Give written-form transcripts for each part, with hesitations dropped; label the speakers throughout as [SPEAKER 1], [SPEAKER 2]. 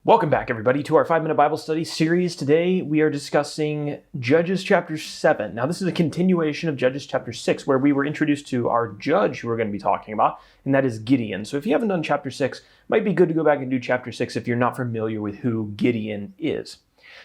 [SPEAKER 1] Welcome back, everybody, to our 5-Minute Bible Study series. Today, we are discussing Judges chapter 7. Now, this is a continuation of Judges chapter 6, where we were introduced to our judge who we're going to be talking about, and that is Gideon. So if you haven't done chapter 6, it might be good to go back and do chapter 6 if you're not familiar with who Gideon is.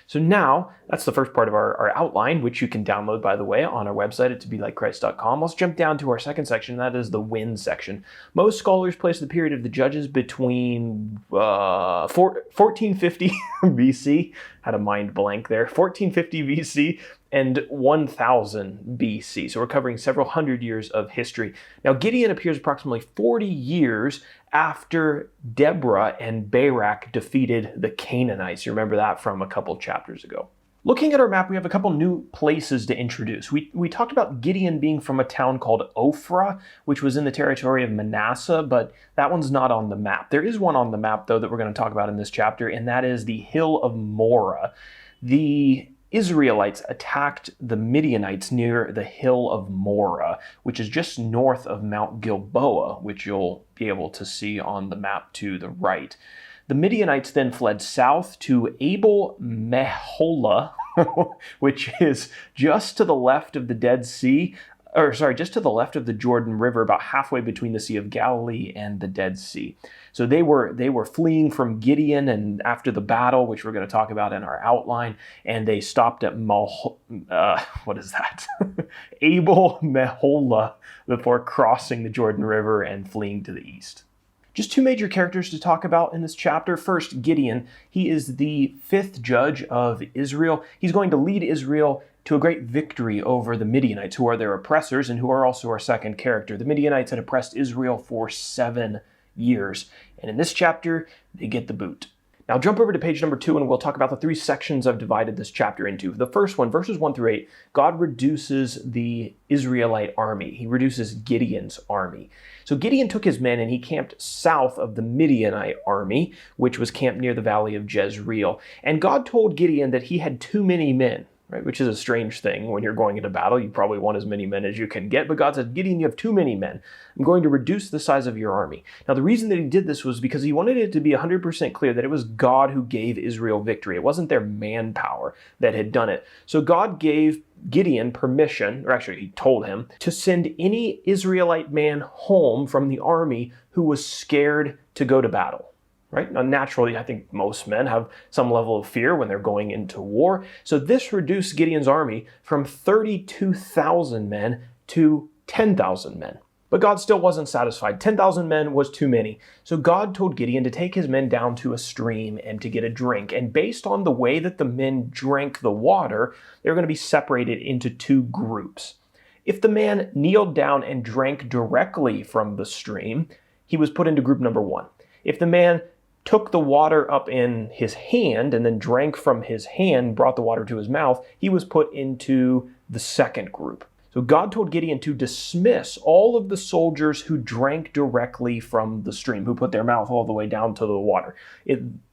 [SPEAKER 1] So now, that's the first part of our outline, which you can download, by the way, on our website at tobelikechrist.com. Let's jump down to our second section, that is the win section. Most scholars place the period of the Judges between 1450 BC, had a mind blank there, 1450 BC and 1000 BC. So we're covering several hundred years of history. Now, Gideon appears approximately 40 years after Deborah and Barak defeated the Canaanites. You remember that from a couple chapters ago. Looking at our map, we have a couple new places to introduce. We talked about Gideon being from a town called Ophrah, which was in the territory of Manasseh, but that one's not on the map. There is one on the map, though, that we're going to talk about in this chapter, and that is the Hill of Moreh. The Israelites attacked the Midianites near the Hill of Moreh, which is just north of Mount Gilboa, which you'll be able to see on the map to the right. The Midianites then fled south to Abel Meholah, which is just to the left of the Dead Sea, just to the left of the Jordan River, about halfway between the Sea of Galilee and the Dead Sea. So they were fleeing from Gideon, and after the battle, which we're going to talk about in our outline, and they stopped at Abel Meholah before crossing the Jordan River and fleeing to the east. Just two major characters to talk about in this chapter. First, Gideon. He is the fifth judge of Israel. He's going to lead Israel to a great victory over the Midianites, who are their oppressors and who are also our second character. The Midianites had oppressed Israel for 7 years, and in this chapter, they get the boot. Now jump over to page number 2 and we'll talk about the 3 sections I've divided this chapter into. The first one, verses 1 through 8, God reduces the Israelite army. He reduces Gideon's army. So Gideon took his men and he camped south of the Midianite army, which was camped near the valley of Jezreel. And God told Gideon that he had too many men. Right, which is a strange thing. When you're going into battle, you probably want as many men as you can get. But God said, Gideon, you have too many men. I'm going to reduce the size of your army. Now, the reason that he did this was because he wanted it to be 100% clear that it was God who gave Israel victory. It wasn't their manpower that had done it. So God gave Gideon permission, or actually he told him, to send any Israelite man home from the army who was scared to go to battle. Right? Now, naturally, I think most men have some level of fear when they're going into war. So this reduced Gideon's army from 32,000 men to 10,000 men. But God still wasn't satisfied. 10,000 men was too many. So God told Gideon to take his men down to a stream and to get a drink. And based on the way that the men drank the water, they're going to be separated into 2 groups. If the man kneeled down and drank directly from the stream, he was put into group number 1. If the man took the water up in his hand and then drank from his hand, brought the water to his mouth, he was put into the second group. So God told Gideon to dismiss all of the soldiers who drank directly from the stream, who put their mouth all the way down to the water.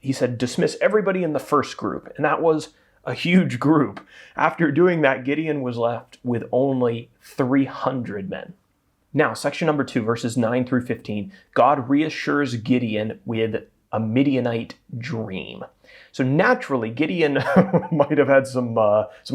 [SPEAKER 1] He said, dismiss everybody in the first group, and that was a huge group. After doing that, Gideon was left with only 300 men. Now, section number 2, verses 9 through 15, God reassures Gideon with a Midianite dream. So naturally, Gideon might have had some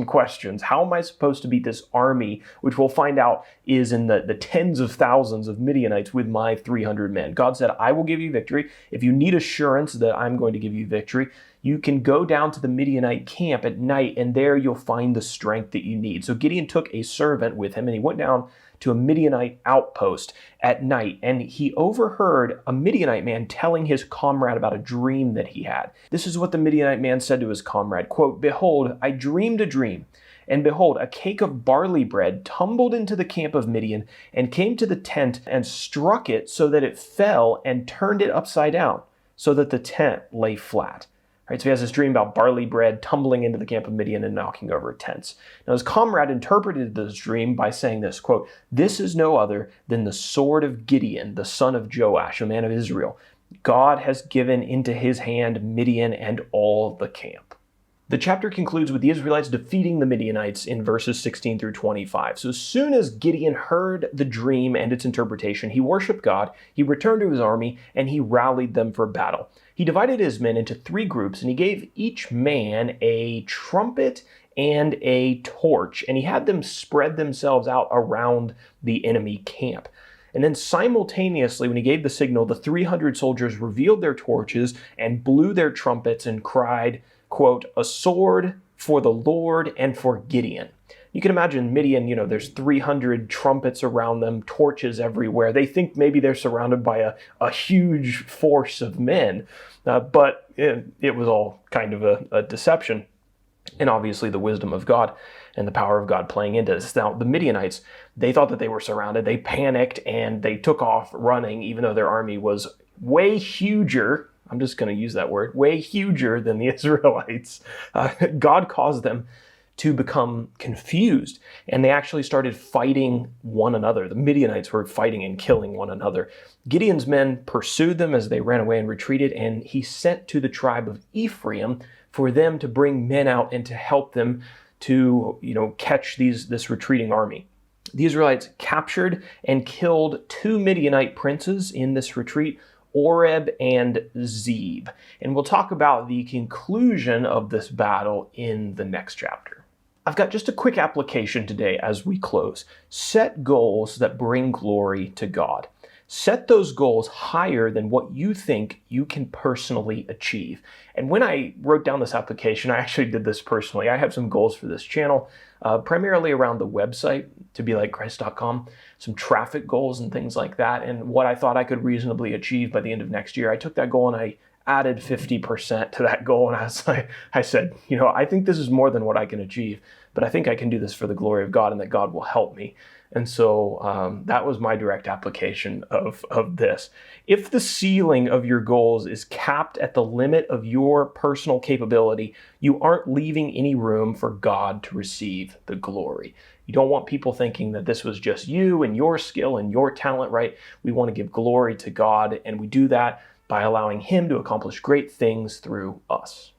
[SPEAKER 1] questions. How am I supposed to beat this army, which we'll find out is in the tens of thousands of Midianites with my 300 men? God said, I will give you victory. If you need assurance that I'm going to give you victory, you can go down to the Midianite camp at night, and there you'll find the strength that you need. So Gideon took a servant with him, and he went down to a Midianite outpost at night, and he overheard a Midianite man telling his comrade about a dream that he had. This is what the Midianite man said to his comrade, quote, behold, I dreamed a dream, and behold, a cake of barley bread tumbled into the camp of Midian and came to the tent and struck it so that it fell and turned it upside down so that the tent lay flat. Right, so he has this dream about barley bread tumbling into the camp of Midian and knocking over tents. Now his comrade interpreted this dream by saying this, quote, this is no other than the sword of Gideon, the son of Joash, a man of Israel. God has given into his hand Midian and all the camp. The chapter concludes with the Israelites defeating the Midianites in verses 16 through 25. So as soon as Gideon heard the dream and its interpretation, he worshiped God, he returned to his army, and he rallied them for battle. He divided his men into 3 groups, and he gave each man a trumpet and a torch, and he had them spread themselves out around the enemy camp. And then simultaneously, when he gave the signal, the 300 soldiers revealed their torches and blew their trumpets and cried, quote, "A sword for the Lord and for Gideon." You can imagine Midian, there's 300 trumpets around them, torches everywhere. They think maybe they're surrounded by a huge force of men, but it was all kind of a deception. And obviously the wisdom of God and the power of God playing into this. Now, the Midianites, they thought that they were surrounded. They panicked and they took off running, even though their army was way huger. I'm just going to use that word, way huger than the Israelites. God caused them to become confused, and they actually started fighting one another. The Midianites were fighting and killing one another. Gideon's men pursued them as they ran away and retreated, and he sent to the tribe of Ephraim for them to bring men out and to help them to, catch this retreating army. The Israelites captured and killed 2 Midianite princes in this retreat, Oreb and Zeb. And we'll talk about the conclusion of this battle in the next chapter. I've got just a quick application today as we close. Set goals that bring glory to God. Set those goals higher than what you think you can personally achieve. And when I wrote down this application, I actually did this personally. I have some goals for this channel, primarily around the website, tobelikechrist.com, some traffic goals and things like that, and what I thought I could reasonably achieve by the end of next year. I took that goal and I added 50% to that goal, and I said, I think this is more than what I can achieve, but I think I can do this for the glory of God and that God will help me. And so that was my direct application of this. If the ceiling of your goals is capped at the limit of your personal capability, you aren't leaving any room for God to receive the glory. You don't want people thinking that this was just you and your skill and your talent, right? We want to give glory to God, and we do that by allowing Him to accomplish great things through us.